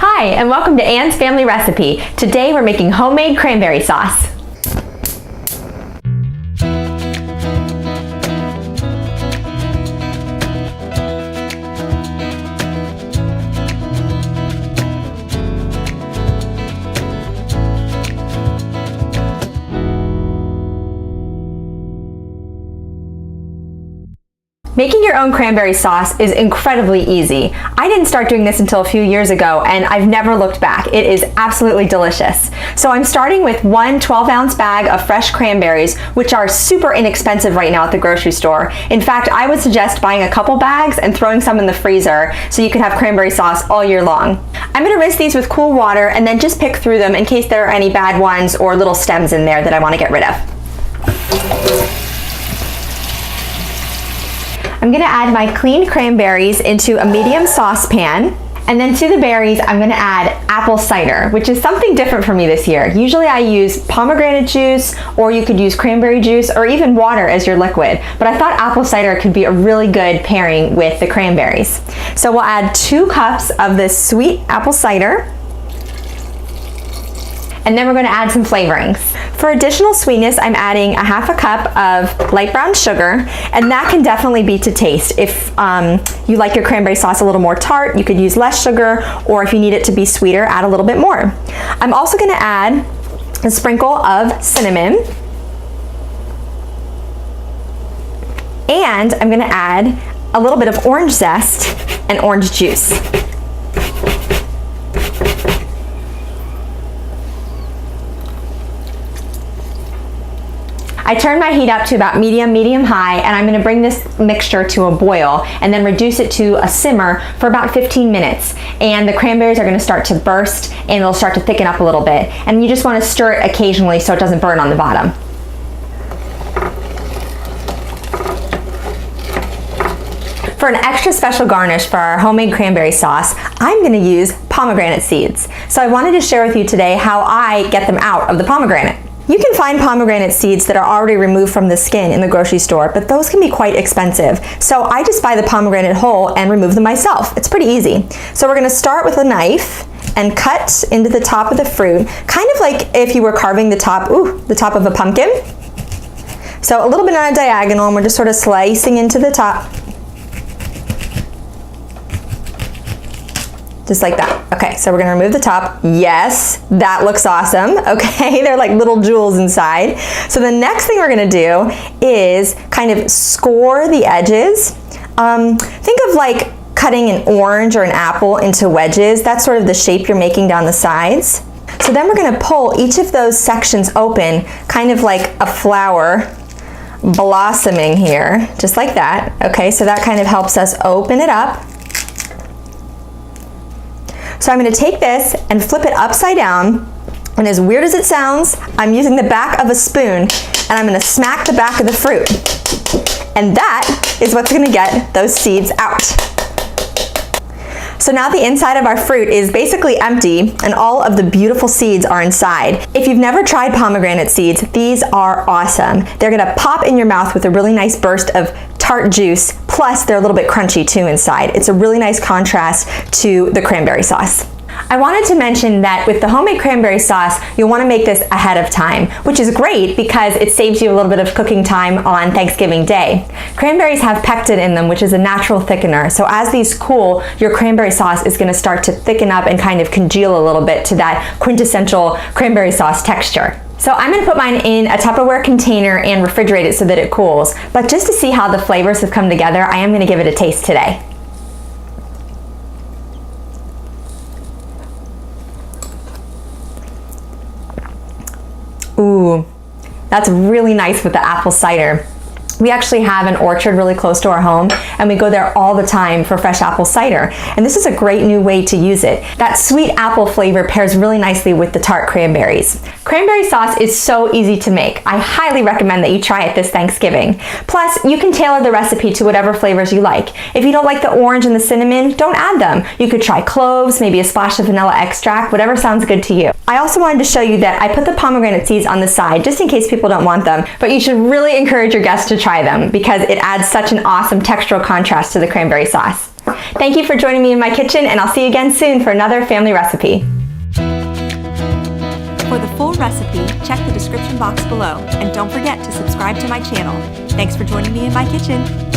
Hi, and welcome to Anne's Family Recipe. Today we're making homemade cranberry sauce. Making your own cranberry sauce is incredibly easy. I didn't start doing this until a few years ago, and I've never looked back. It is absolutely delicious. So I'm starting with one 12-ounce bag of fresh cranberries, which are super inexpensive right now at the grocery store. In fact, I would suggest buying a couple bags and throwing some in the freezer so you can have cranberry sauce all year long. I'm gonna rinse these with cool water and then just pick through them in case there are any bad ones or little stems in there that I want to get rid of. I'm gonna add my cleaned cranberries into a medium saucepan, and then to the berries, I'm gonna add apple cider, which is something different for me this year. Usually I use pomegranate juice, or you could use cranberry juice, or even water as your liquid, but I thought apple cider could be a really good pairing with the cranberries. So we'll add 2 cups of this sweet apple cider, and then we're going to add some flavorings. For additional sweetness, I'm adding a half a cup of light brown sugar, and that can definitely be to taste. If you like your cranberry sauce a little more tart, you could use less sugar, or if you need it to be sweeter, add a little bit more. I'm also going to add a sprinkle of cinnamon, and I'm going to add a little bit of orange zest and orange juice. I turn my heat up to about medium-high, and I'm gonna bring this mixture to a boil and then reduce it to a simmer for about 15 minutes. And the cranberries are gonna start to burst and it'll start to thicken up a little bit. And you just wanna stir it occasionally so it doesn't burn on the bottom. For an extra special garnish for our homemade cranberry sauce, I'm gonna use pomegranate seeds. So I wanted to share with you today how I get them out of the pomegranate. You can find pomegranate seeds that are already removed from the skin in the grocery store, but those can be quite expensive. So I just buy the pomegranate whole and remove them myself. It's pretty easy. So we're gonna start with a knife and cut into the top of the fruit, kind of like if you were carving the top of a pumpkin. So a little bit on a diagonal, and we're just sort of slicing into the top. Just like that. Okay, so we're gonna remove the top. Yes, that looks awesome. Okay, they're like little jewels inside. So the next thing we're gonna do is kind of score the edges. Think of like cutting an orange or an apple into wedges. That's sort of the shape you're making down the sides. So then we're gonna pull each of those sections open, kind of like a flower blossoming here, just like that. Okay, so that kind of helps us open it up. So I'm going to take this and flip it upside down, and as weird as it sounds, I'm using the back of a spoon, and I'm going to smack the back of the fruit. And that is what's going to get those seeds out. So now the inside of our fruit is basically empty, and all of the beautiful seeds are inside. If you've never tried pomegranate seeds, these are awesome. They're going to pop in your mouth with a really nice burst of tart juice, plus they're a little bit crunchy too inside. It's a really nice contrast to the cranberry sauce. I wanted to mention that with the homemade cranberry sauce, you'll want to make this ahead of time, which is great because it saves you a little bit of cooking time on Thanksgiving Day. Cranberries have pectin in them, which is a natural thickener. So as these cool, your cranberry sauce is going to start to thicken up and kind of congeal a little bit to that quintessential cranberry sauce texture. So I'm going to put mine in a Tupperware container and refrigerate it so that it cools. But just to see how the flavors have come together, I am going to give it a taste today. Ooh, that's really nice with the apple cider. We actually have an orchard really close to our home, and we go there all the time for fresh apple cider. And this is a great new way to use it. That sweet apple flavor pairs really nicely with the tart cranberries. Cranberry sauce is so easy to make. I highly recommend that you try it this Thanksgiving. Plus, you can tailor the recipe to whatever flavors you like. If you don't like the orange and the cinnamon, don't add them. You could try cloves, maybe a splash of vanilla extract, whatever sounds good to you. I also wanted to show you that I put the pomegranate seeds on the side just in case people don't want them, but you should really encourage your guests to try them because it adds such an awesome textural contrast to the cranberry sauce. Thank you for joining me in my kitchen, and I'll see you again soon for another family recipe. For the full recipe, check the description box below, and don't forget to subscribe to my channel. Thanks for joining me in my kitchen.